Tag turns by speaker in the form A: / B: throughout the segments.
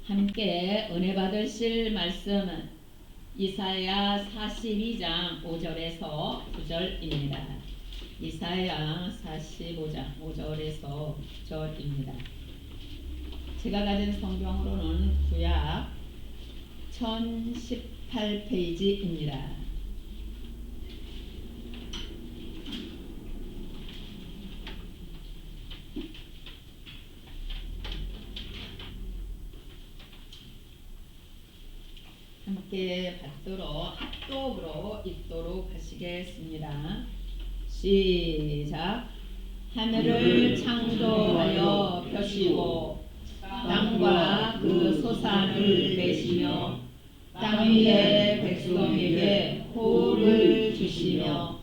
A: 함께 은혜 받으실 말씀은 이사야 42장 5절에서 9절입니다. 이사야 45장 5절에서 9절입니다. 제가 가진 성경으로는 구약 1018페이지입니다. 함께 받도록 합독으로 읽도록 하시겠습니다. 시작. 하늘을 창조하여 펴시고 땅과 그 소산을 내시며 땅 위의 백성에게 호흡을 주시며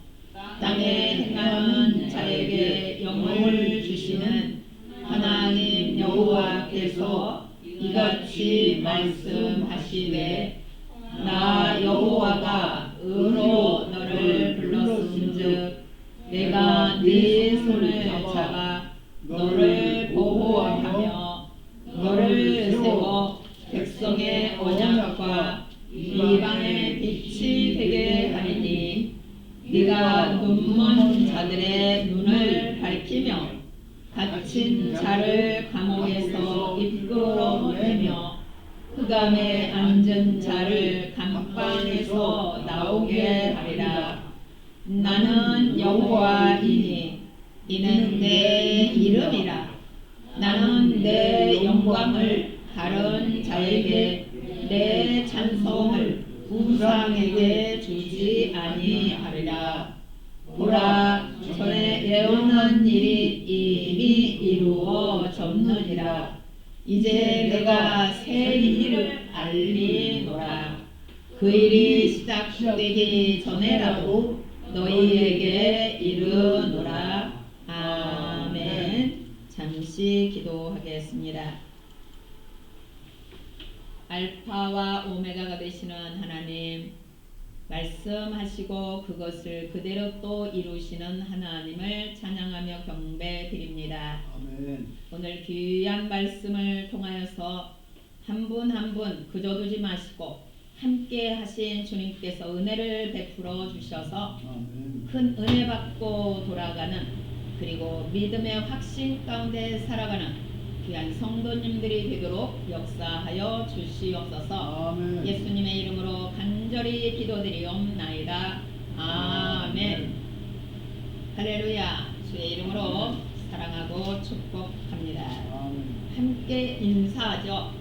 A: 땅에 행하는 자에게 영을 주시는 하나님 여호와께서 이같이 말씀하시되 나 여호와가 의로 너를 불렀은즉 내가 네 손을 잡아 너를 보호하며 너를 세워 백성의 언약과 이방의 빛이 되게 하리니 네가 눈먼 자들의 눈을 밝히며 갇힌 자를 감옥에서 이끌어내며 흑암에 앉은 자를 감방에서 나오게 하리라. 나는 여호와이니 이는 내 이름이라. 나는 내 영광을 다른 자에게 내 찬송을 우상에게 주지 아니하리라. 보라, 전에 예언한 일이 이미 이루어졌느니라. 이제 내가 새 일을 알리노라. 그 일이 시작되기 전에라도 너희에게 이르노라. 아멘. 잠시 기도하겠습니다. 알파와 오메가가 되시는 하나님, 말씀하시고 그것을 그대로 또 이루시는 하나님을 찬양하며 경배드립니다.
B: 아멘.
A: 오늘 귀한 말씀을 통하여서 한 분 한 분 그저 두지 마시고 함께 하신 주님께서 은혜를 베풀어 주셔서
B: 아멘.
A: 큰 은혜 받고 돌아가는, 그리고 믿음의 확신 가운데 살아가는 귀한 성도님들이 되도록 역사하여 주시옵소서.
B: 아멘.
A: 예수님의 이름으로 간절히 기도드리옵나이다. 아멘. 할렐루야. 주의 이름으로 사랑하고 축복합니다.
B: 아멘.
A: 함께 인사하죠.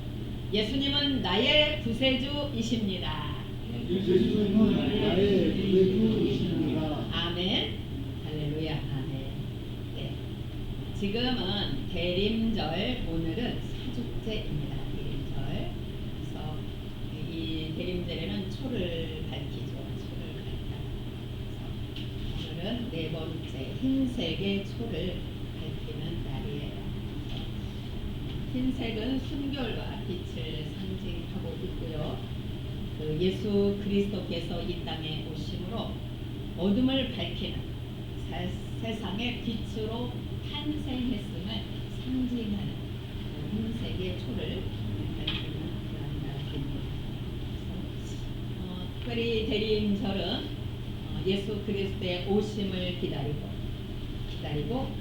A: 예수님은 나의 구세주이십니다.
B: 예수님은 나의 구세주이십니다.
A: 아멘. 할렐루야. 아멘. 네. 지금은 대림절, 오늘은 사죽제입니다. 대림절. 그래서 이 대림절에는 초를 밝히죠. 초를 밝히다. 그래서 오늘은 네 번째 흰색의 초를 밝히는 날이에요. 흰색은 순결과 빛을 상징하고 있고요. 그 예수 그리스도께서 이 땅에 오심으로 어둠을 밝히는, 세상의 빛으로 탄생했음을 상징하는 흰색의 초를 밝히는 그런 날입니다. 특별히 대림절은 예수 그리스도의 오심을 기다리고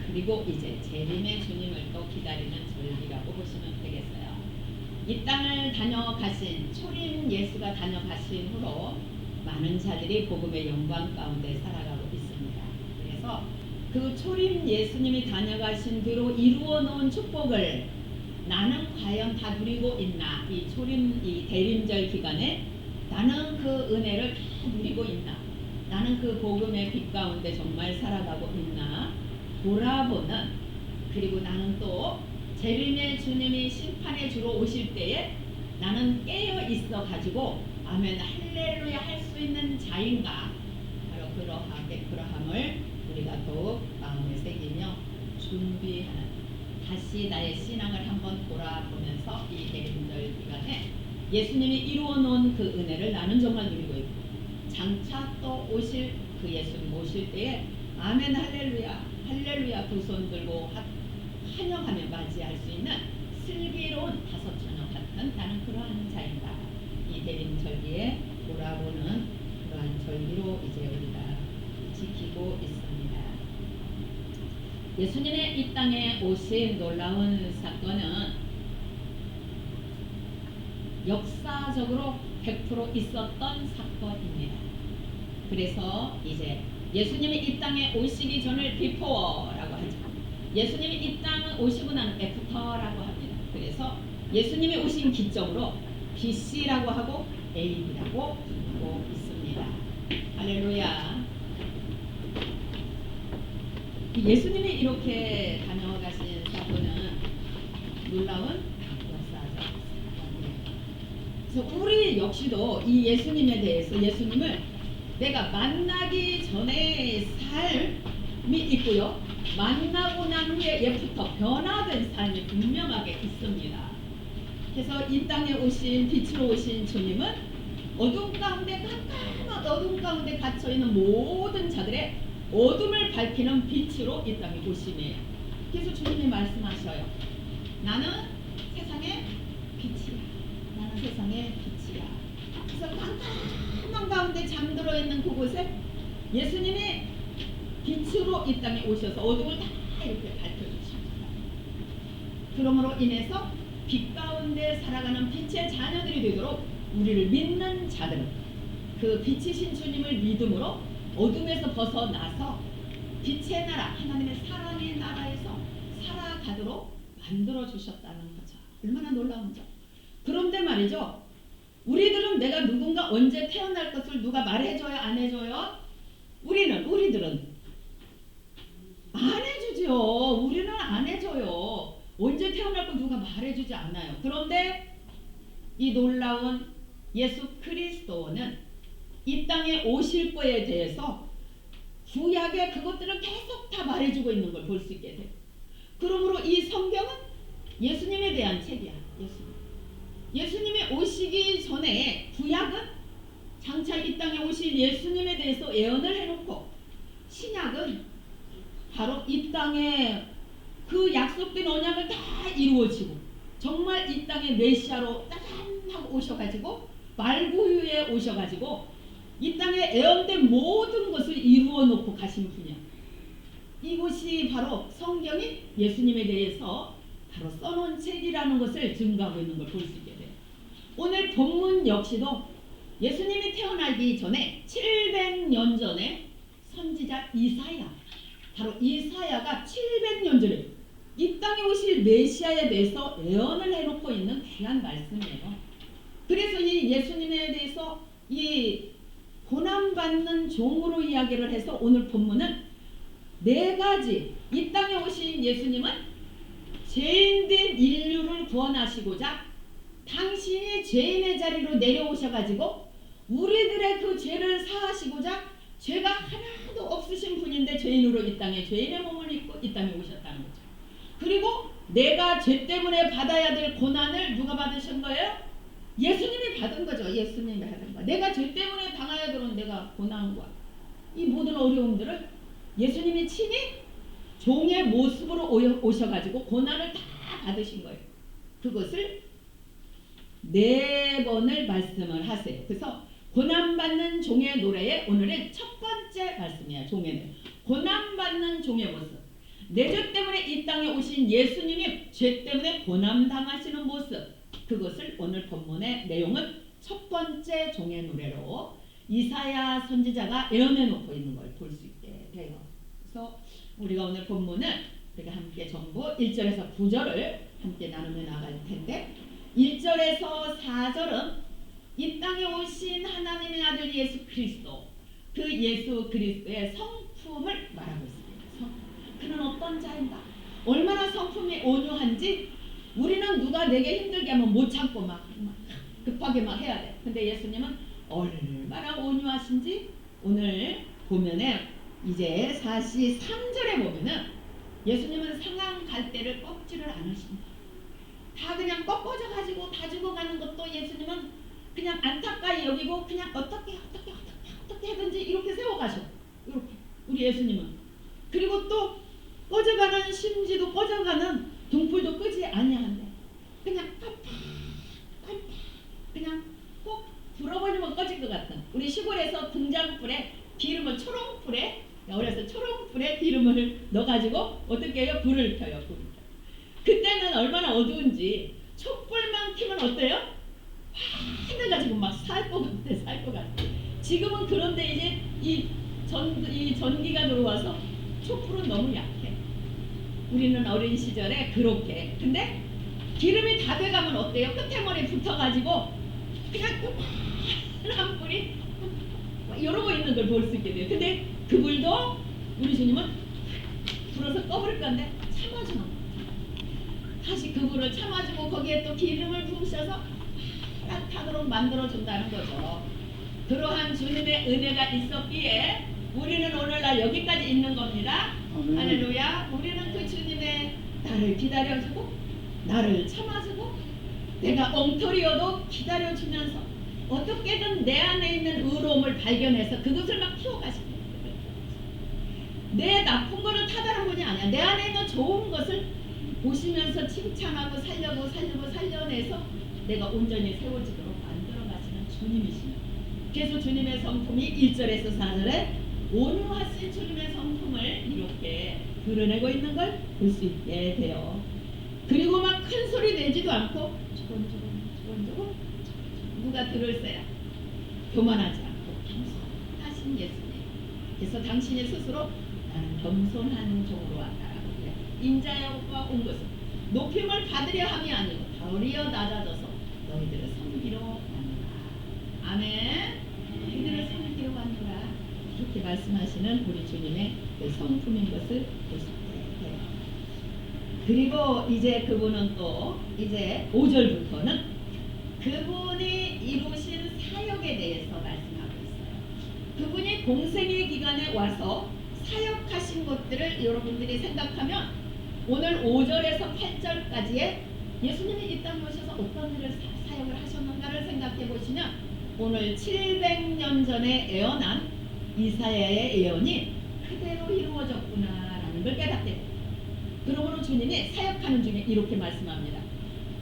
A: 그리고 이제 재림의 주님을 또 기다리는 절기라고 보시면 되겠어요. 이 땅을 다녀가신 초림 예수가 다녀가신 후로 많은 자들이 복음의 영광 가운데 살아가고 있습니다. 그래서 그 초림 예수님이 다녀가신 뒤로 이루어 놓은 축복을 나는 과연 다 누리고 있나? 이 초림, 이 대림절 기간에 나는 그 은혜를 다 누리고 있나? 나는 그 복음의 빛 가운데 정말 살아가고 있나? 돌아보는, 그리고 나는 또 재림의 주님이 심판의 주로 오실 때에 나는 깨어 있어 가지고 아멘 할렐루야 할 수 있는 자인가? 바로 그러함을 우리가 더욱 마음에 새기며 준비하는, 다시 나의 신앙을 한번 돌아보면서 이 대림절 기간에 예수님이 이루어 놓은 그 은혜를 나는 정말 누리고 있고, 장차 또 오실 그 예수님 오실 때에 아멘 할렐루야 할렐루야 두 손 들고 환영하며 맞이할 수 있는 슬기로운 다섯 처녀 같은 나는 예수님이 대림절기에 돌아보는 그러한 절기로 이제 우리가 지키고 있습니다. 예수님의 이 땅에 오신 놀라운 사건은 역사적으로 100% 있었던 사건입니다. 그래서 이제 예수님이 이 땅에 오시기 전을 비포라고 하죠. 예수님이 이 땅에 오시고 나는 애프터라고 합니다. 그래서 예수님이 오신 기점으로 BC라고 하고 AD라고 하고 있습니다. 할렐루야. 예수님이 이렇게 다녀가신 사건은 놀라운 역사적 사건이에요. 그래서 우리 역시도 이 예수님에 대해서 예수님을 내가 만나기 전에 삶이 있고요. 만나고 난 후에 예부터 변화된 삶이 분명하게 있습니다. 그래서 이 땅에 오신 빛으로 오신 주님은 어둠 가운데 깜깜한 어둠 가운데 갇혀있는 모든 자들의 어둠을 밝히는 빛으로 이 땅에 오심이에요. 그래서 주님이 말씀하셔요. 나는 세상의 빛이야. 나는 세상의 빛이야. 그래서 깜깜한 가운데 잠들어 있는 그곳에 예수님이 빛으로 이 땅에 오셔서 어둠을 다 이렇게 밝혀주십니다. 그러므로 인해서 빛 가운데 살아가는 빛의 자녀들이 되도록 우리를 믿는 자들은 그 빛이신 주님을 믿음으로 어둠에서 벗어나서 빛의 나라, 하나님의 사랑의 나라에서 살아가도록 만들어주셨다는 거죠. 얼마나 놀라운지. 그런데 말이죠. 우리들은 내가 누군가 언제 태어날 것을 누가 말해줘요? 안 해줘요? 우리들은 안 해주죠. 우리는 안 해줘요. 언제 태어날 거 누가 말해주지 않아요. 그런데 이 놀라운 예수 그리스도는 이 땅에 오실 거에 대해서 구약의 그것들을 계속 다 말해주고 있는 걸 볼 수 있게 돼요. 그러므로 이 성경은 예수님에 대한 책이야. 예수님이 오시기 전에 구약은 장차 이 땅에 오실 예수님에 대해서 예언을 해놓고 신약은 바로 이 땅에 그 약속된 언약을 다 이루어지고 정말 이 땅에 메시아로 따단하고 오셔가지고 말구유에 오셔가지고 이 땅에 예언된 모든 것을 이루어 놓고 가신 분이야. 이것이 바로 성경이 예수님에 대해서 바로 써놓은 책이라는 것을 증거하고 있는 걸 볼 수 있게 돼요. 오늘 본문 역시도 예수님이 태어나기 전에 700년 전에 선지자 이사야, 바로 이사야가 700년 전에 이 땅에 오실 메시아에 대해서 예언을 해놓고 있는 귀한 말씀이에요. 그래서 이 예수님에 대해서 이 고난받는 종으로 이야기를 해서 오늘 본문은 네 가지, 이 땅에 오신 예수님은 죄인된 인류를 구원하시고자 당신이 죄인의 자리로 내려오셔가지고 우리들의 그 죄를 사하시고자 죄가 하나도 없으신 분인데 죄인으로 이 땅에 죄인의 몸을 입고 이 땅에 오셨다는 거죠. 그리고 내가 죄 때문에 받아야 될 고난을 누가 받으신 거예요? 예수님이 받은 거죠. 예수님이 받은 거. 내가 죄 때문에 당해야 되는 내가 고난과 이 모든 어려움들을 예수님이 친히 종의 모습으로 오셔가지고 고난을 다 받으신 거예요. 그것을 4번을 말씀을 하세요. 그래서 고난받는 종의 노래의 오늘은 첫 번째 말씀이야. 종의 노래. 고난받는 종의 모습. 내 죄 때문에 이 땅에 오신 예수님이 죄 때문에 고난당하시는 모습. 그것을 오늘 본문의 내용은 첫 번째 종의 노래로 이사야 선지자가 예언해 놓고 있는 걸 볼 수 있게 돼요. 그래서 우리가 오늘 본문은 우리가 함께 전부 1절에서 9절을 함께 나누며 나갈 텐데 1절에서 4절은 이 땅에 오신 하나님의 아들 예수 그리스도, 그 예수 그리스도의 성품을 말하고 있습니다. 그는 어떤 자인가? 얼마나 성품이 온유한지 우리는 누가 내게 힘들게 하면 못 참고 막 급하게 막 해야 돼. 근데 예수님은 얼마나 온유하신지 오늘 보면은 이제 43절에 보면은 예수님은 상한 갈대를 꺾지를 않으십니다. 다 그냥 꺾어져 가지고 다 죽어가는 것도 예수님은 그냥 안타까이 여기고 그냥 어떻게 하든지 이렇게 세워가셔. 이렇게 우리 예수님은. 그리고 또 꺼져가는 심지도 꺼져가는 등불도 끄지 아니하는데 그냥 깜빡 그냥 꼭 우리 시골에서 등장불에 기름을 초롱불에 어려서 초롱불에 기름을 넣어가지고 어떻게 해요? 불을 켜요. 불을 켜요. 그때는 얼마나 어두운지 촛불만 켜면 어때요? 하늘가지고 막 살 것 같아, 살 것 같아. 지금은 그런데 이제 이 전기가 들어와서 촛불은 너무 약해. 우리는 어린 시절에 그렇게. 근데 기름이 다 돼가면 어때요? 끝에머리 붙어가지고 그냥 한 불이 이러고 있는 걸 볼 수 있게 돼요. 근데 그 불도 우리 주님은 불어서 꺼버릴 건데 참아주는 거예요. 다시 그 불을 참아주고 거기에 또 기름을 부으셔서 타도록 만들어준다는 거죠. 그러한 주님의 은혜가 있었기에 우리는 오늘날 여기까지 있는 겁니다.
B: 아멘.
A: 할렐루야. 우리는 그 주님의 나를 기다려주고 나를 참아주고 내가 엉터리여도 기다려주면서 어떻게든 내 안에 있는 의로움을 발견해서 그것을 막 키워가시는 거예요. 내 나쁜 거는 타다란 분이 아니야. 내 안에 있는 좋은 것을 보시면서 칭찬하고 살려내서 내가 온전히 세워지도록 만들어가시는 주님이십니다. 그래서 주님의 성품이 1절에서 4절에 온유하신 주님의 성품을 이렇게 드러내고 있는 걸 볼 수 있게 돼요. 그리고 막 큰 소리 내지도 않고 조곤조곤 누가 들을세요? 교만하지 않고 겸손하신 예수님. 그래서 당신이 스스로 나는 겸손한 종으로 왔다라고 그래요. 인자여가 온 것은 높임을 받으려 함이 아니고 도리어 낮아져서 너희들을 섬기러 왔노라. 아멘. 너희들을 섬기러 왔노라. 이렇게 말씀하시는 우리 주님의 그 성품인 것을 볼 수 있게 돼요. 그리고 이제 그분은 또 이제 5절부터는 그분이 이루신 사역에 대해서 말씀하고 있어요. 그분이 공생의 기간에 와서 사역하신 것들을 여러분들이 생각하면 오늘 5절에서 8절까지의 예수님이 이 땅에 오셔서 어떤 일을 사역을 하셨는가를 생각해 보시면 오늘 700년 전에 예언한 이사야의 예언이 그대로 이루어졌구나라는 걸 깨닫게 됩니다. 그러므로 주님이 사역하는 중에 이렇게 말씀합니다.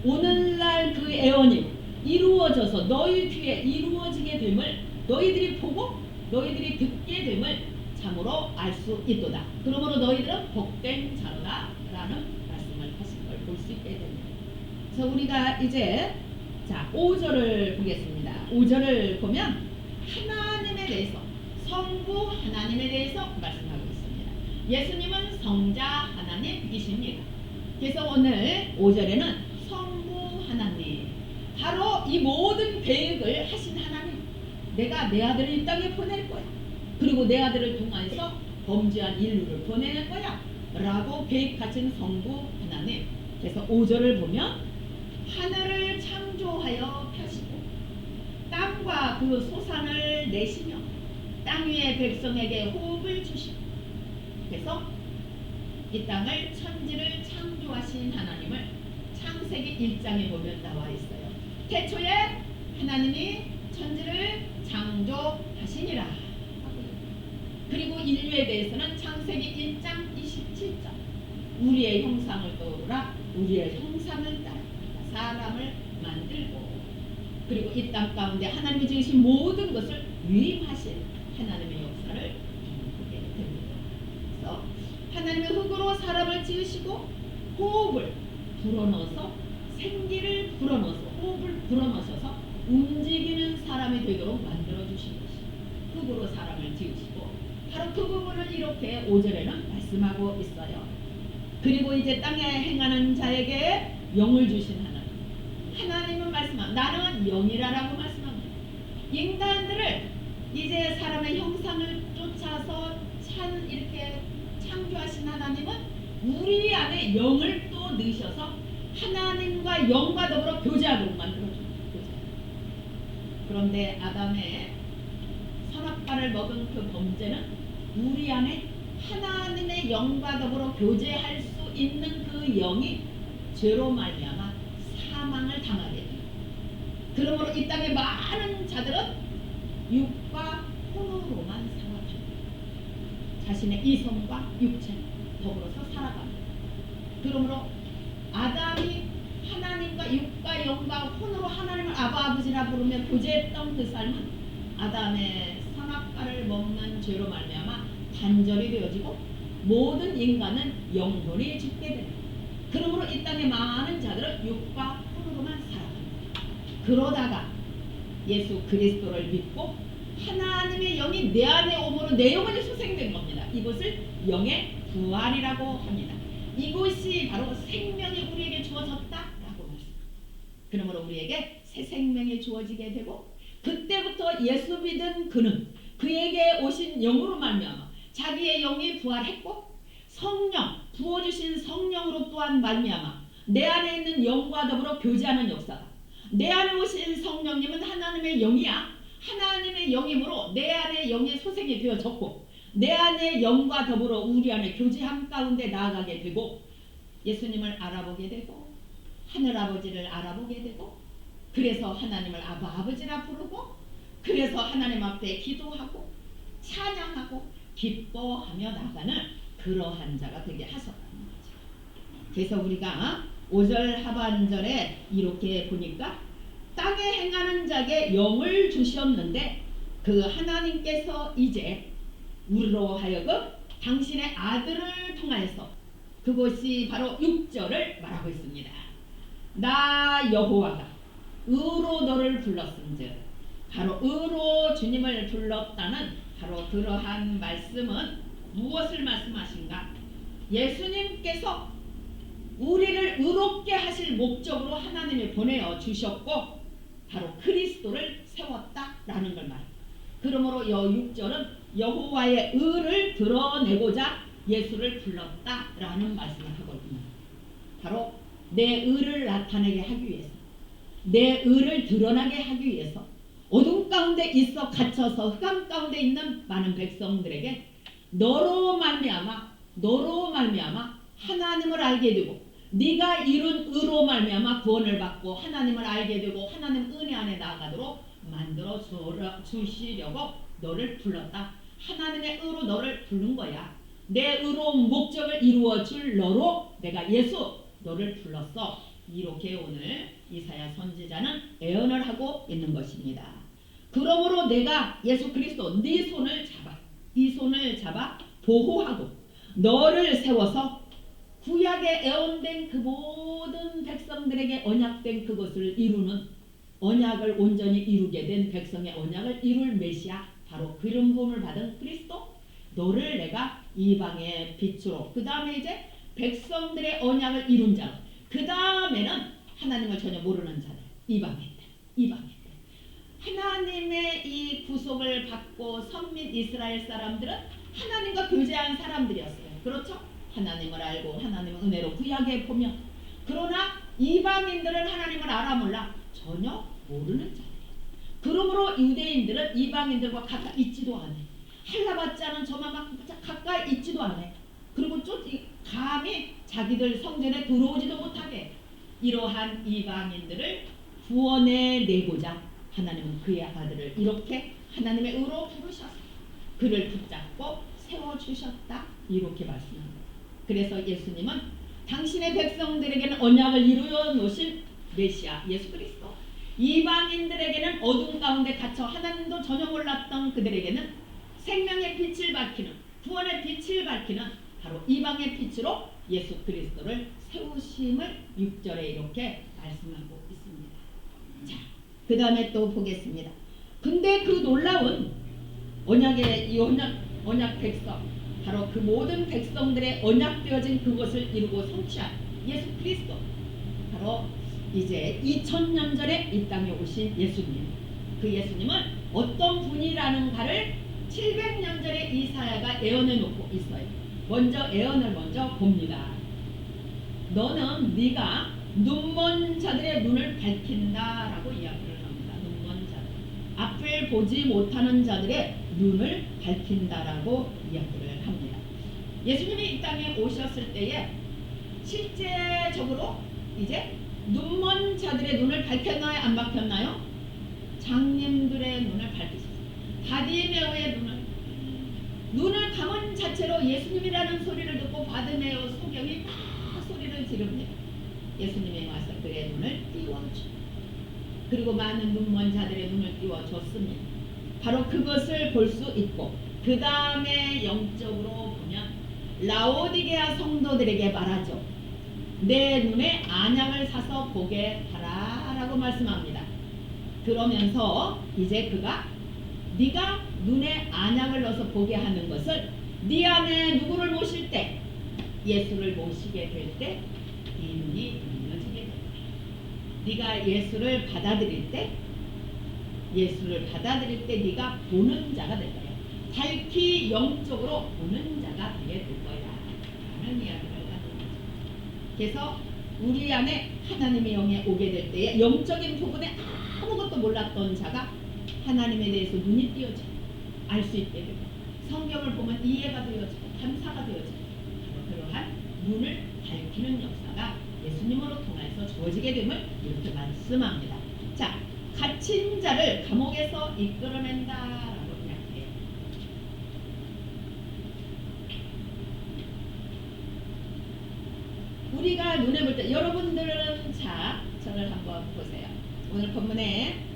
A: 오늘날 그 예언이 이루어져서 너희 귀에 이루어지게 됨을 너희들이 보고 너희들이 듣게 됨을 참으로 알 수 있도다. 그러므로 너희들은 복된 자로다 라는 말씀을 하신 걸 볼 수 있게 됩니다. 그래서 우리가 이제 5절을 보겠습니다. 5절을 보면 하나님에 대해서 성부 하나님에 대해서 말씀하고 있습니다. 예수님은 성자 하나님이십니다. 그래서 오늘 5절에는 성부 하나님, 바로 이 모든 계획을 하신 하나님, 내가 내 아들을 이 땅에 보낼 거야. 그리고 내 아들을 통해서 범죄한 인류를 보내는 거야 라고 계획하신 성부 하나님. 그래서 5절을 보면 하늘을 창조하여 펴시고 땅과 그 소산을 내시며 땅 위의 백성에게 호흡을 주시고, 그래서 이 땅을 천지를 창조하신 하나님을 창세기 1장에 보면 나와 있어요. 태초에 하나님이 천지를 창조하시니라. 그리고 인류에 대해서는 창세기 1장 27절 우리의 형상을 떠오르라. 우리의 형상을 따라 사람을 만들고, 그리고 이 땅 가운데 하나님이 지으신 모든 것을 위임하신 하나님의 역사를 보게 됩니다. 그래서 하나님의 흙으로 사람을 지으시고 호흡을 불어넣어서 생기를 불어넣어서 호흡을 불어넣으셔서 움직이는 사람이 되도록 만들어주신 것이 흙으로 사람을 지으시고, 바로 그 부분을 이렇게 5절에는 말씀하고 있어요. 그리고 이제 땅에 행하는 자에게 영을 주신 하나님, 하나님은 말씀합니다. 나는 영이라라고 말씀합니다. 인간들을 이제 사람의 형상을 쫓아서 이렇게 창조하신 하나님은 우리 안에 영을 또 넣으셔서 하나님과 영과 더불어 교제하도록 만들어줍니다. 그런데 아담의 선악과를 먹은 그 범죄는 우리 안에 하나님의 영과 더불어 교제할 수 있는 그 영이 죄로 말미암아 사망을 당하게 됩니다. 그러므로 이 땅의 많은 자들은 육과 혼으로만 살아갑니다. 자신의 이성과 육체 더불어서 살아갑니다. 그러므로 아담이 하나님과 육과 영과 혼으로 하나님을 아버지라 부르며 교제했던 그 삶은 아담의 선악과를 먹는 죄로 말미암아 단절이 되어지고 모든 인간은 영원히 죽게 됩니다. 그러므로 이 땅의 많은 자들은 육과 혼으로만 살아갑니다. 그러다가 예수 그리스도를 믿고 하나님의 영이 내 안에 오므로 내 영혼이 소생된 겁니다. 이것을 영의 부활이라고 합니다. 이것이 바로 생명이 우리에게 주어졌다라고 말씀합니다. 그러므로 우리에게 새 생명이 주어지게 되고 그때부터 예수 믿은 그는 그에게 오신 영으로 말미암아 자기의 영이 부활했고 성령 부어주신 성령으로 또한 말미암아 내 안에 있는 영과 더불어 교제하는 역사가 내 안에 오신 성령님은 하나님의 영이야. 하나님의 영이므로 내 안에 영의 소생이 되어졌고 내 안에 영과 더불어 우리 안에 교제함 가운데 나아가게 되고 예수님을 알아보게 되고 하늘아버지를 알아보게 되고 그래서 하나님을 아버지라 부르고 그래서 하나님 앞에 기도하고 찬양하고 기뻐하며 나가는 그러한 자가 되게 하셨다는 거죠. 그래서 우리가 5절 하반절에 이렇게 보니까 땅에 행하는 자에게 영을 주셨는데 그 하나님께서 이제 우리로 하여금 당신의 아들을 통하여서 그것이 바로 6절을 말하고 있습니다. 나 여호와가 의로 너를 불렀은즉 바로 의로 주님을 불렀다는 바로 그러한 말씀은 무엇을 말씀하신가? 예수님께서 우리를 의롭게 하실 목적으로 하나님이 보내어 주셨고 바로 그리스도를 세웠다라는 걸 말합니다. 그러므로 6절은 여호와의 의를 드러내고자 예수를 불렀다라는 말씀을 하거든요. 바로 내 의를 나타내게 하기 위해서 내 의를 드러나게 하기 위해서 어둠 가운데 있어 갇혀서 흑암 가운데 있는 많은 백성들에게 너로 말미암아 하나님을 알게 되고 네가 이룬 의로 말미암아 구원을 받고 하나님을 알게 되고 하나님 은혜 안에 나아가도록 만들어 주시려고 너를 불렀다. 하나님의 의로 너를 부른 거야. 내 의로운 목적을 이루어 줄 너로 내가 예수 너를 불렀어. 이렇게 오늘 이사야 선지자는 예언을 하고 있는 것입니다. 그러므로 내가 예수 그리스도 네 손을 잡아 이 손을 잡아 보호하고 너를 세워서 구약에 예언된 그 모든 백성들에게 언약된 그것을 이루는 언약을 온전히 이루게 된 백성의 언약을 이룰 메시아 바로 기름 부음을 받은 그리스도 너를 내가 이방의 빛으로 그 다음에 이제 백성들의 언약을 이룬 자 그 다음에는 하나님을 전혀 모르는 자들 이방인들 하나님의 이 구속을 받고 선민 이스라엘 사람들은 하나님과 교제한 사람들이었어요. 그렇죠? 하나님을 알고 하나님의 은혜로 구약에 보면 그러나 이방인들은 하나님을 알아 몰라 전혀 모르는 자들이에요. 그러므로 유대인들은 이방인들과 가까이 있지도 않아. 할라받지 않은 저만 가까이 있지도 않아. 그리고 좀 감히 자기들 성전에 들어오지도 못하게 이러한 이방인들을 구원해 내고자 하나님은 그의 아들을 이렇게 하나님의 의로 부르셔서 그를 붙잡고 세워주셨다 이렇게 말씀합니다. 그래서 예수님은 당신의 백성들에게는 언약을 이루어 놓으신 메시아 예수 그리스도 이방인들에게는 어둠 가운데 갇혀 하나님도 전혀 몰랐던 그들에게는 생명의 빛을 밝히는 구원의 빛을 밝히는 바로 이방의 빛으로 예수 그리스도를 세우심을 6절에 이렇게 말씀하고 있습니다. 자, 그 다음에 또 보겠습니다. 근데 그 놀라운 언약의 이 언약 백성 바로 그 모든 백성들의 언약되어진 그것을 이루고 성취한 예수 그리스도 바로 이제 2000년 전에 이 땅에 오신 예수님 그 예수님은 어떤 분이라는가를 700년 전에 이사야가 예언해 놓고 있어요. 먼저 예언을 봅니다. 너는 네가 눈먼 자들의 눈을 밝힌다라고 이야기를 합니다. 눈먼 자들 앞을 보지 못하는 자들의 눈을 밝힌다라고 이야기를 합니다. 예수님이 이 땅에 오셨을 때에 실제적으로 이제 눈먼 자들의 눈을 밝혔나요? 안 밝혔나요? 장님들의 눈을 밝히셨어요. 바디메오의 눈을 감은 자체로 예수님이라는 소리를 듣고 바디메오 소경이 막 소리를 지릅니다. 예수님이 와서 그의 눈을 띄워주고 그리고 많은 눈먼 자들의 눈을 띄워줬습니다. 바로 그것을 볼 수 있고, 그 다음에 영적으로 보면 라오디게아 성도들에게 말하죠. 내 눈에 안약을 사서 보게 하라 라고 말씀합니다. 그러면서 이제 그가 네가 눈에 안약을 넣어서 보게 하는 것을 네 안에 누구를 모실 때, 예수를 모시게 될 때 네 눈이 열려지게 된다. 네가 예수를 받아들일 때, 네가 보는 자가 될 거야. 밝히 영적으로 보는 자가 되게 될 거야 라는 이야기를 하는 거죠. 그래서 우리 안에 하나님의 영이 오게 될 때에 영적인 부분에 아무것도 몰랐던 자가 하나님에 대해서 눈이 띄어져 알 수 있게 되고, 성경을 보면 이해가 되어지고 감사가 되어지고, 바로 그러한 눈을 밝히는 역사가 예수님으로 통해서 주어지게 됨을 이렇게 말씀합니다. 자, 갇힌 자를 감옥에서 이끌어낸다라고 이야기해요. 우리가 눈에 볼 때, 여러분들은 자, 저를 한번 보세요. 오늘 본문에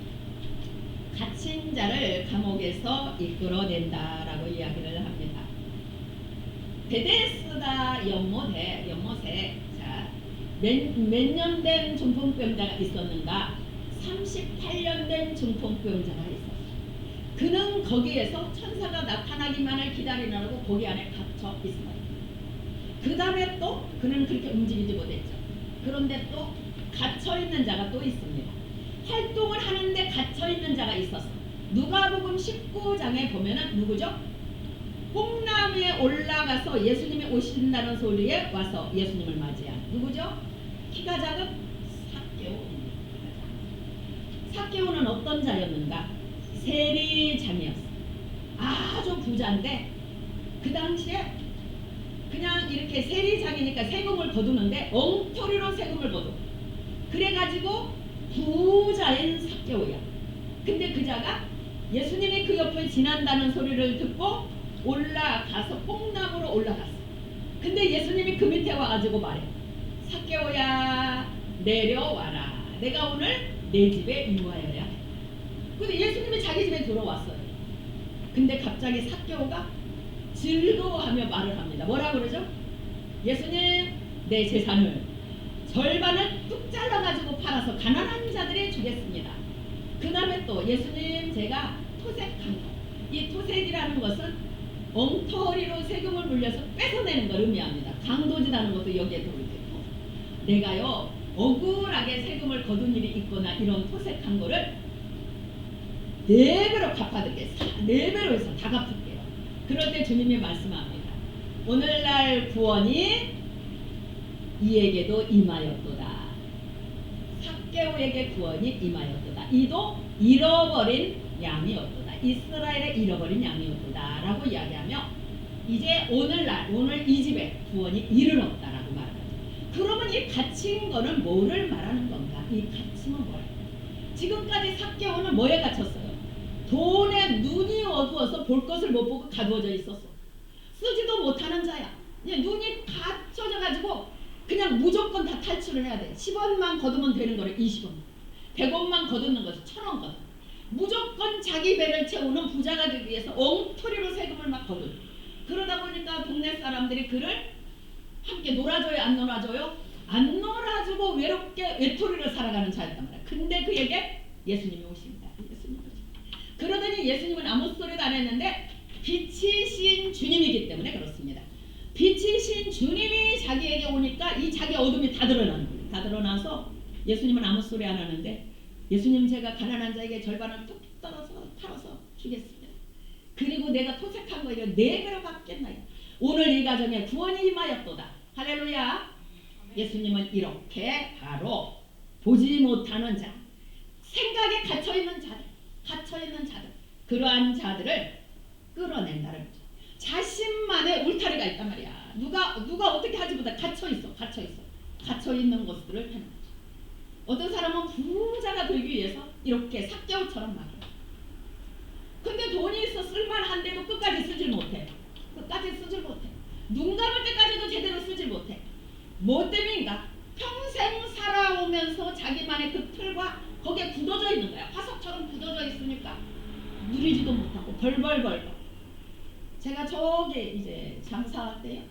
A: 갇힌 자를 감옥에서 이끌어낸다라고 이야기를 합니다. 베데스다 연못에 자, 몇 년 된 중풍병자가 있었는가? 38년 된 중풍병자가 있었어요. 그는 거기에서 천사가 나타나기만을 기다리느라고 거기 안에 갇혀 있어요. 그 다음에 또 그는 그렇게 움직이지 못했죠. 그런데 또 갇혀있는 자가 또 있습니다. 활동을 하는데 갇혀있는 자가 있었어. 누가복음 19장에 보면은 누구죠? 뽕나무에 올라가서 예수님이 오신다는 소리에 와서 예수님을 맞이한 누구죠? 키가 작은 삭개오입니다. 삭개오는 어떤 자였는가? 세리장이었어. 아주 부자인데 그 당시에 그냥 이렇게 세리장이니까 세금을 거두는데 엉터리로 세금을 거두. 그래가지고 부자인 삭개오야. 근데 그 자가 예수님이 그 옆을 지난다는 소리를 듣고 올라가서 뽕나무로 올라갔어. 근데 예수님이 그 밑에 와가지고 말해. 삭개오야, 내려와라. 내가 오늘 내 집에 유하여야 해. 근데 예수님이 자기 집에 들어왔어요. 근데 갑자기 삭개오가 즐거워하며 말을 합니다. 뭐라 그러죠? 예수님, 내 재산을 절반을 뚝 잘라가지고 팔아서 가난한 자들에 주겠습니다. 그 다음에 또 예수님, 제가 토색한 거. 이 토색이라는 것은 엉터리로 세금을 물려서 뺏어내는 걸 의미합니다. 강도질하는 것도 여기에 들어있고, 내가요 억울하게 세금을 거둔 일이 있거나 이런 토색한 거를 4배로 갚아드리겠습니다. 4배로 해서 다 갚을게요. 그럴 때 주님이 말씀합니다. 오늘날 구원이 이에게도 임하였도다. 삭개오에게 구원이 임하였도다. 이도 잃어버린 양이었도다. 이스라엘의 잃어버린 양이었도다 라고 이야기하며, 이제 오늘날 오늘 이 집에 구원이 이르렀다라고 말하죠. 그러면 이 갇힌 거는 뭐를 말하는 건가? 이 갇힘은 뭐예요? 지금까지 삭개오는 뭐에 갇혔어요? 돈에 눈이 어두워서 볼 것을 못 보고 가두어져 있었어. 쓰지도 못하는 자야. 그냥 눈이 닫혀져 가지고 그냥 무조건 다 탈출을 해야 돼. 10원만 거두면 되는 거를 20원, 100원만 거두는 것을 1000원 거두. 무조건 자기 배를 채우는 부자가 되기 위해서 엉터리로 세금을 막 거두. 그러다 보니까 동네 사람들이 그를 함께 놀아줘요, 안 놀아줘요? 안 놀아주고 외롭게 외톨이로 살아가는 자였단 말이야. 근데 그에게 예수님이 오십니다. 예수님이 오십니다. 그러더니 예수님은 아무 소리도 안 했는데 빛이신 주님이기 때문에 그렇습니다. 빛이신 주님이 자기에게 오니까 이 자기 어둠이 다 드러나는 거예요. 다 드러나서 예수님은 아무 소리 안 하는데, 예수님, 제가 가난한 자에게 절반을 뚝 떨어서 팔아서 주겠습니다. 그리고 내가 토색한 거예요. 4배로 갚겠나요? 오늘 이 가정에 구원이 임하였도다. 할렐루야. 예수님은 이렇게 바로 보지 못하는 자, 생각에 갇혀있는 자들, 그러한 자들을 끌어낸다는 거죠. 자신만의 울타리가 있단 말이야. 누가 어떻게 하지 못해. 갇혀있는 것들을 하는 거죠. 어떤 사람은 부자가 되기 위해서 이렇게 삭개오처럼 말해요. 근데 돈이 있어 쓸만한데도 끝까지 쓰질 못해. 눈 감을 때까지도 제대로 쓰질 못해. 뭐 때문인가? 평생 살아오면서 자기만의 그 틀과 거기에 굳어져 있는 거야. 화석처럼 굳어져 있으니까 누리지도 못해. 벌벌벌. 제가 저기 이제 장사할 때요.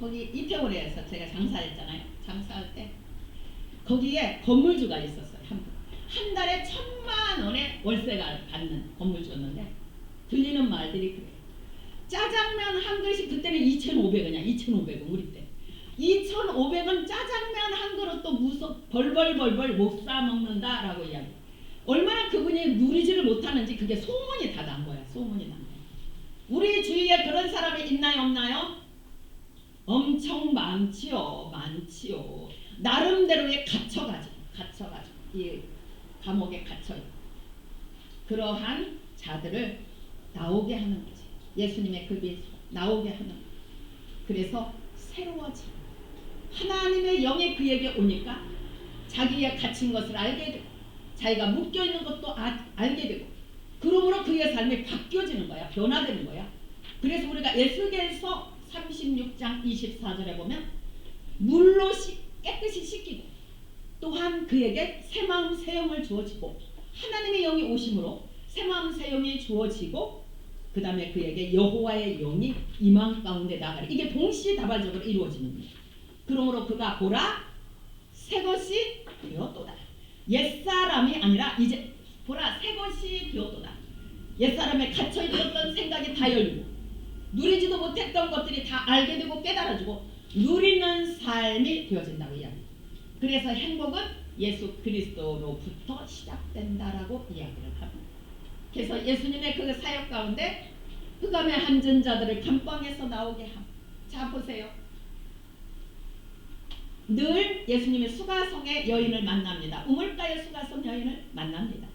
A: 거기 이태원에서 제가 장사했잖아요. 장사할 때 거기에 건물주가 있었어요. 한 달에 1,000만 원의 월세가 받는 건물주였는데 들리는 말들이 그래요. 짜장면 한 그릇이 그때는 2,500원이야. 2,500원 우리 때. 2,500원 짜장면 한 그릇도 무섭 벌벌벌벌 못 사 먹는다라고 이야기. 얼마나 그분이 누리지를 못하는지 그게 소문이 다 난 거야. 소문이 난 거야. 우리 주위에 그런 사람이 있나요, 없나요? 엄청 많지요. 많지요. 나름대로의 갇혀가지고 이 감옥에 갇혀요. 그러한 자들을 나오게 하는 거지. 예수님의 급이 나오게 하는 거예요. 그래서 새로워지고 하나님의 영이 그에게 오니까 자기의 갇힌 것을 알게 되고 자기가 묶여있는 것도 알게 되고 그러므로 그의 삶이 바뀌어지는 거야. 변화되는 거야. 그래서 우리가 에스겔서 36장 24절에 보면 물로 깨끗이 씻기고 또한 그에게 새마음 새영을 주어지고 하나님의 영이 오심으로 새마음 새영이 주어지고 그 다음에 그에게 여호와의 영이 임한 가운데 나가리. 이게 동시다발적으로 이루어지는 거예요. 그러므로 그가 보라 새것이 되었도다. 옛사람이 아니라 이제 보라 새것이 되었도다. 옛사람에 갇혀있었던 생각이 다 열리고 누리지도 못했던 것들이 다 알게 되고 깨달아지고 누리는 삶이 되어진다고 이야기합니다. 그래서 행복은 예수 그리스도로부터 시작된다라고 이야기를 합니다. 그래서 예수님의 그 사역 가운데 흑암에 앉은 자들을 감방에서 나오게 합니다. 자 보세요. 늘 예수님의 수가성의 여인을 만납니다. 우물가의 수가성 여인을 만납니다.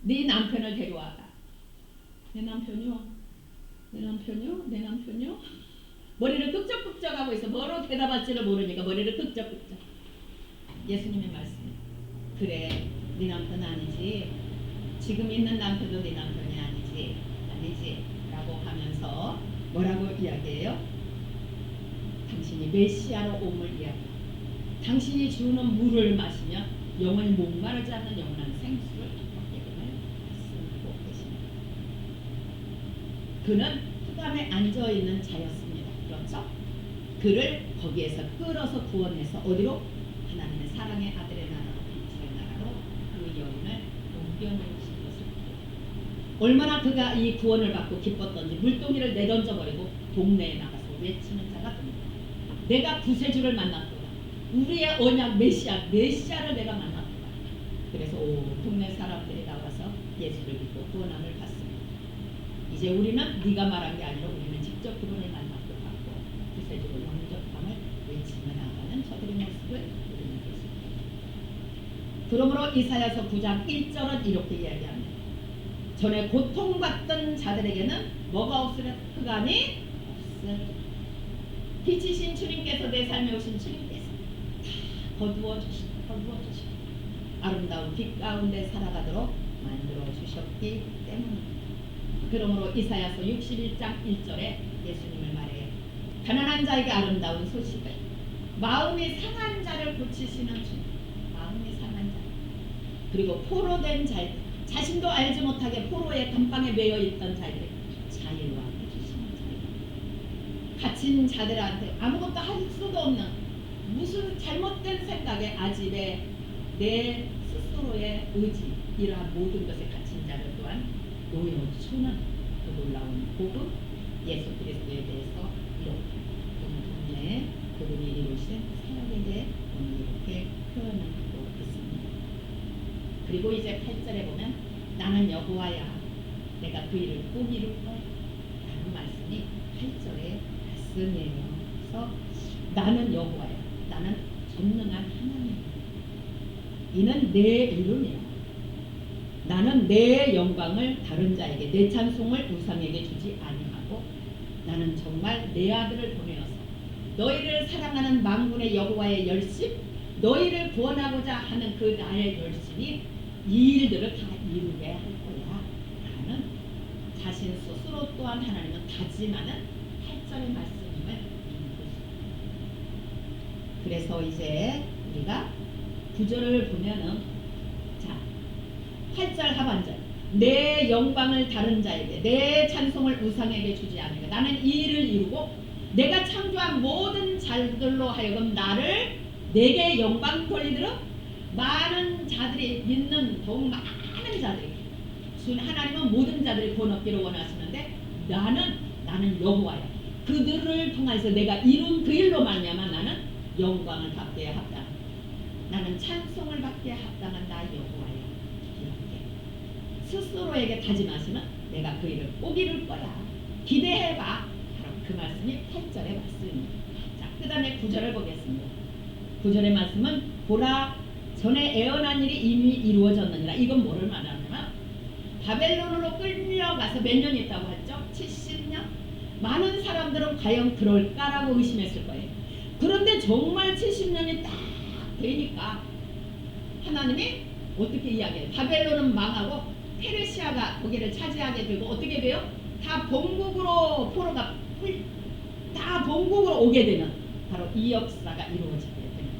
A: 네 남편을 데려와라. 내 남편이요? 내 남편이요? 내 남편이요? 머리를 끄적끄적하고 있어. 뭐로 대답할지를 모르니까 머리를 끄적끄적. 예수님의 말씀. 그래, 네 남편 아니지. 지금 있는 남편도 네 남편이 아니지. 아니지. 라고 하면서 뭐라고 이야기해요? 당신이 메시아로 옴을 이야기합니다. 당신이 주는 물을 마시면 영원히 목마르지 않는 영원한 생수를 얻게 됨을 말씀하고 계십니다. 그는 흑암에 앉아있는 자였습니다. 그렇죠? 그를 거기에서 끌어서 구원해서 어디로? 하나님의 사랑의 아들의 나라로 빛의 나라로 그 여인을 옮겨놓으신 것을 얼마나 그가 이 구원을 받고 기뻤던지 물동이를 내던져버리고 동네에 나가서 외치는 자가 됩니다. 내가 구세주를 만났구나. 우리의 언약 메시아를 내가 만났구나. 그래서 동네 사람들이 나와서 예수를 믿고 구원함을 받습니다. 이제 우리는 네가 말한 게 아니라 우리는 직접 그분을 만났고 받고 구세주로 영접함을 외치며 나가는 저들의 모습을 우리는 볼 수 있습니다. 그러므로 이사야서 9장 1절은 이렇게 이야기합니다. 전에 고통받던 자들에게는 뭐가 없으려? 흑암이 없을. 빛이신 주님께서 내 삶에 오신 주님께서 다 거두어 주시고 아름다운 빛 가운데 살아가도록 만들어 주셨기 때문입니다. 그러므로 이사야서 61장 1절에 예수님의 말에 가난한 자에게 아름다운 소식을 마음이 상한 자를 고치시는 주님. 마음이 상한 자 그리고 포로된 자들 자신도 알지 못하게 포로의 감방에 매여 있던 자들을 자유하게 해주시는 자유. 갇힌 자들한테 아무것도 할 수도 없는 무슨 잘못된 생각에 아집에 내 스스로의 의지 이러한 모든 것에 갇힌 자들 또한 놓여주는 그 놀라운 복음 예수 그리스도에 대해서 이렇게 오늘 그분이 이루신 사역에 대해 오늘 이렇게 표현하고 있습니다. 그리고 이제 8절에 보면 나는 여호와야 내가 그 일을 꼭 이룰 거야 라는 말씀이 8절의 말씀이에요. 그래서 나는 여호와야 나는 전능한 하나님이야. 이는 내 이름이야. 나는 내 영광을 다른 자에게 내 찬송을 우상에게 주지 아니하고 나는 정말 내 아들을 보내어서 너희를 사랑하는 만군의 여호와의 열심 너희를 구원하고자 하는 그 나의 열심이 이 일들을 다 이루게 할 거야 라는 자신 스스로 또한 하나님은 다짐하는 8절의 말씀임을 볼 수 있습니다. 그래서 이제 우리가 9절을 보면은 자 8절 하반절 내 영광을 다른 자에게 내 찬송을 우상에게 주지 않으리라. 나는 이 일을 이루고 내가 창조한 모든 자들로 하여금 나를 내게 영광 돌리도록 많은 자들이 믿는 더욱 많은 자들이 하나님은 모든 자들이 구원 얻기를 원하시는데 나는 여호와야. 그들을 통해서 내가 이룬 그 일로 말미암아 나는 영광을 받기에 합당한 나는 찬송을 받기에 합당한 나 여호와야. 이렇게 스스로에게 다짐하시면 내가 그 일을 꼭 이룰 거야. 기대해봐. 바로 그 말씀이 8절의 말씀입니다. 자, 그 다음에 9절을 보겠습니다. 9절의 말씀은 보라 전에 애언한 일이 이미 이루어졌느니라. 이건 뭐를 말하냐면 바벨론으로 끌려가서 몇 년 있다고 했죠? 70년? 많은 사람들은 과연 그럴까라고 의심했을 거예요. 그런데 정말 70년이 딱 되니까 하나님이 어떻게 이야기해요? 바벨론은 망하고 페르시아가 거기를 차지하게 되고 어떻게 돼요? 다 본국으로 포로가 다 본국으로 오게 되는 바로 이 역사가 이루어지게 됩니다.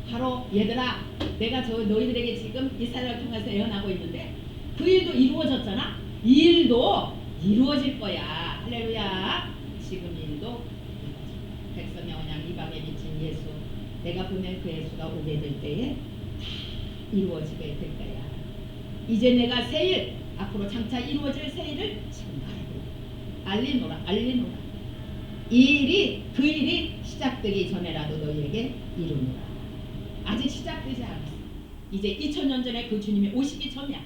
A: 바로 얘들아 내가 너희들에게 지금 이스라엘을 통해서 예언하고 있는데 그 일도 이루어졌잖아. 이 일도 이루어질 거야. 할렐루야. 지금 일도 이루어질 거야. 백성의 언약 이방에 미친 예수 내가 보낸 그 예수가 오게 될 때에 다 이루어지게 될 거야. 이제 내가 새 일 앞으로 장차 이루어질 새 일을 지금 알리노라. 그 일이 시작되기 전에라도 너희에게 이루노라. 아직 시작되지 않았어. 이제 2000년 전에 그 주님이 오시기 전이야.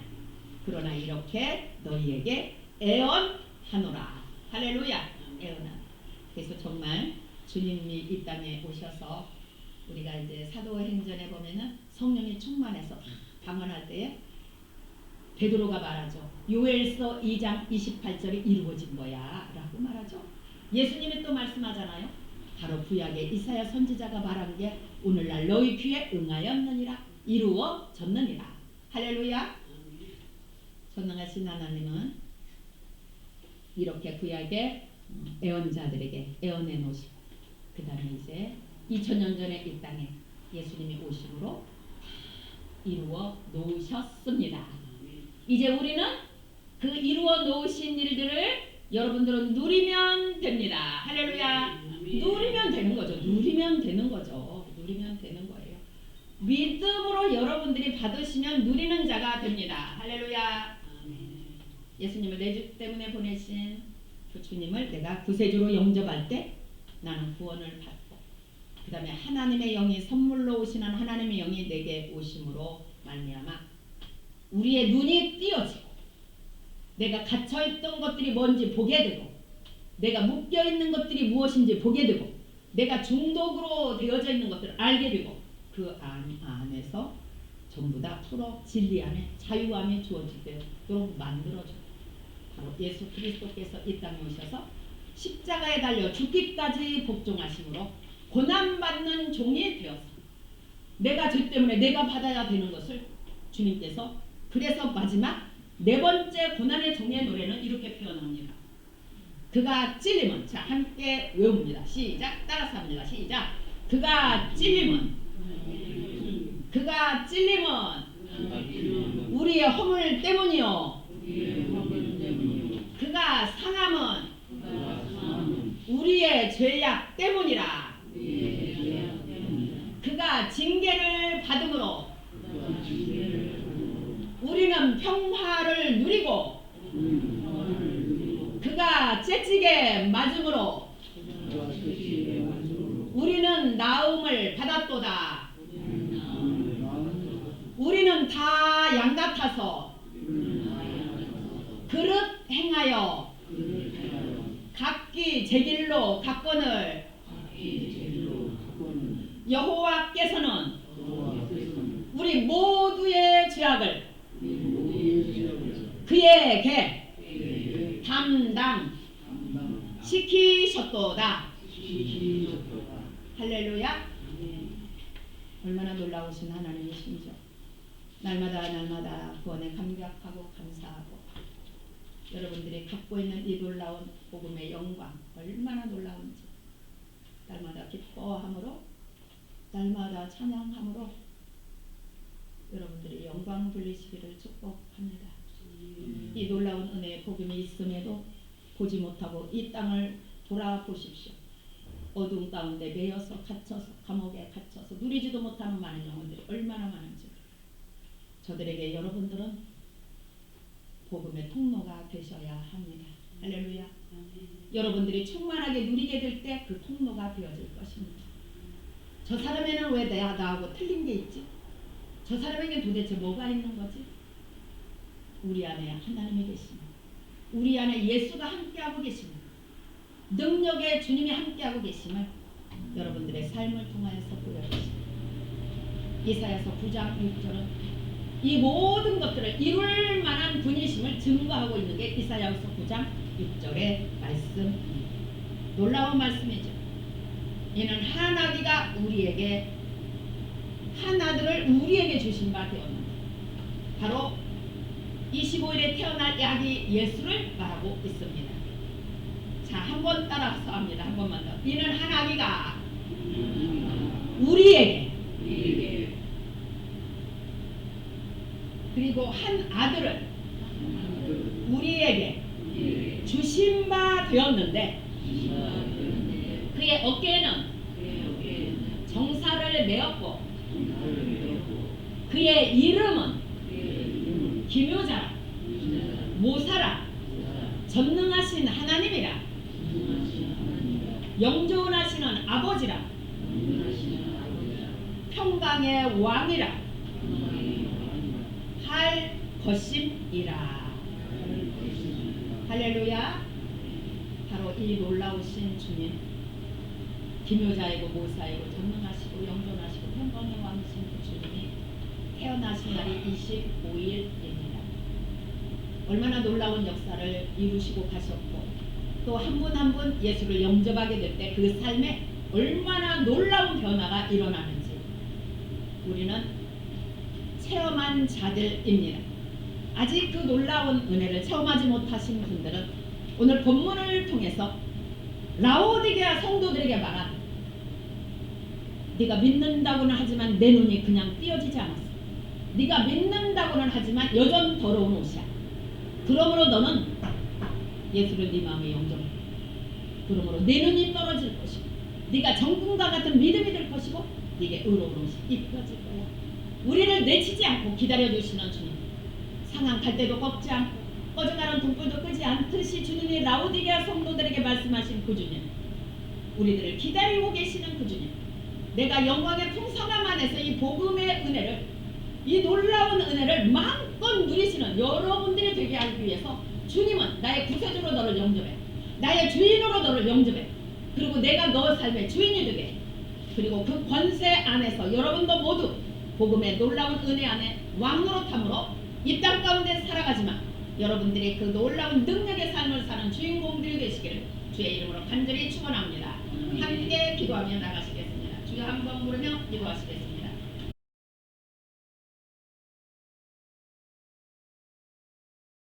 A: 그러나 이렇게 너희에게 애언하노라. 할렐루야. 애언하노라. 그래서 정말 주님이 이 땅에 오셔서 우리가 이제 사도행전에 보면은 성령이 충만해서 방언할 때에 베드로가 말하죠. 요엘서 2장 28절이 이루어진 거야 라고 말하죠. 예수님이 또 말씀하잖아요. 바로 구약의 이사야 선지자가 말한 게 오늘날 너희 귀에 응하였느니라. 이루어졌느니라. 할렐루야. 전능하신 하나님은 이렇게 구약의 애언자들에게 애언해 놓으시고 그 다음에 이제 2000년 전에 이 땅에 예수님이 오심으로 이루어 놓으셨습니다. 이제 우리는 그 이루어 놓으신 일들을 여러분들은 누리면 됩니다. 할렐루야. 누리면 되는 거죠. 누리면 되는 거예요. 믿음으로 여러분들이 받으시면 누리는 자가 됩니다. 할렐루야. 예수님을 내 주 때문에 보내신 그 주님을 내가 구세주로 영접할 때 나는 구원을 받고 그 다음에 하나님의 영이 선물로 오시는 하나님의 영이 내게 오심으로 말미암아 우리의 눈이 띄어지고 내가 갇혀있던 것들이 뭔지 보게 되고 내가 묶여있는 것들이 무엇인지 보게 되고 내가 중독으로 되어져 있는 것들을 알게 되고 그 안에서 전부 다 풀어 진리 안에 자유함이 주어지도록 만들어줘요. 바로 예수 그리스도께서 이 땅에 오셔서 십자가에 달려 죽기까지 복종하심으로 고난받는 종이 되어서 내가 죄 때문에 내가 받아야 되는 것을 주님께서 그래서 마지막 네 번째 고난의 종의 노래는 이렇게 표현합니다. 그가 찔림은 자 함께 외웁니다. 시작. 따라서 합니다. 시작. 그가 찔림은 우리의 허물 때문이요 그가 상함은 우리의 죄악 때문이라. 그가 징계를 받음으로 우리는 평화를 누리고 그가 채찍에 맞음으로 우리는 나음을 받았도다. 우리는 다 양같아서 그릇 행하여 각기 제 길로 갔거늘 여호와께서는 우리 모두의 죄악을 그에게 담당 시키셨도다. 할렐루야. 얼마나 놀라우신 하나님이신죠. 날마다 구원에 감격하고 감사하고 여러분들이 갖고 있는 이 놀라운 복음의 영광 얼마나 놀라운지 날마다 기뻐함으로 날마다 찬양함으로 여러분들이 영광 돌리시기를 축복합니다. 이 놀라운 은혜의 복음이 있음에도 보지 못하고 이 땅을 돌아보십시오. 어두운 가운데 매여서 갇혀서 감옥에 갇혀서 누리지도 못하는 많은 영혼들이 얼마나 많은지. 저들에게 여러분들은 복음의 통로가 되셔야 합니다. 할렐루야. 여러분들이 충만하게 누리게 될 때 그 통로가 되어질 것입니다. 저 사람에는 왜 나하고 틀린 게 있지? 저 사람에게 도대체 뭐가 있는 거지? 우리 안에 하나님이 계십니다. 우리 안에 예수가 함께하고 계십니다. 능력의 주님이 함께하고 계심을 여러분들의 삶을 통하여서 보여주십니다. 이사야서 9장 6절은 이 모든 것들을 이룰 만한 분이심을 증거하고 있는 게 이사야서 9장 6절의 말씀입니다. 놀라운 말씀이죠. 이는 한 아기가 우리에게 한 아들을 우리에게 주신 바 되었는데 바로 25일에 태어날 아기 예수를 말하고 있습니다. 자, 한번 따라서 합니다. 한 번만 더. 이는 한 아기가 우리에게 그리고 한 아들을 우리에게 주신 바 되었는데 그의 어깨에는 정사를 메었고 그의 이름은 기묘자라 모사라 전능하신 하나님이라 영존하시는 아버지라 평강의 왕이라 할 것임이라. 할렐루야. 바로 이 놀라우신 주님, 기묘자이고 모사이고 전능하시고 영존하시고 평강의 왕이신 그 주님이 태어나신 날이 25일입니다. 얼마나 놀라운 역사를 이루시고 가셨고 또 한 분 한 분 예수를 영접하게 될 때 그 삶에 얼마나 놀라운 변화가 일어나는지 우리는 체험한 자들입니다. 아직 그 놀라운 은혜를 체험하지 못하신 분들은 오늘 본문을 통해서 라오디게아 성도들에게 말한 네가 믿는다고는 하지만 내 눈이 그냥 띄어지지 않았어. 네가 믿는다고는 하지만 여전 더러운 옷이야. 그러므로 너는 예수를 네 마음에 영접해. 그러므로 내 눈이 떨어질 것이고 네가 정금과 같은 믿음이 될 것이고 네게 의로운 옷이 입혀질 거야. 우리를 내치지 않고 기다려주시는 주님, 상한 갈대도 꺾지 않고 꺼져가는 등불도 끄지 않듯이 주님이 라오디게아 성도들에게 말씀하신 그 주님, 우리들을 기다리고 계시는 그 주님, 내가 영광의 풍성함 안에서 이 복음의 은혜를, 이 놀라운 은혜를 마음껏 누리시는 여러분들이 되게 하기 위해서 주님은 나의 구세주로 너를 영접해, 나의 주인으로 너를 영접해, 그리고 내가 너 삶의 주인이 되게 해. 그리고 그 권세 안에서 여러분도 모두 복음의 놀라운 은혜 안에 왕노릇함으로 이 땅 가운데 살아가지만 여러분들이 그 놀라운 능력의 삶을 사는 주인공들이 되시기를 주의 이름으로 간절히 축원합니다. 함께 기도하며 나가시겠습니다. 주여 한번 부르며 기도하시겠습니다.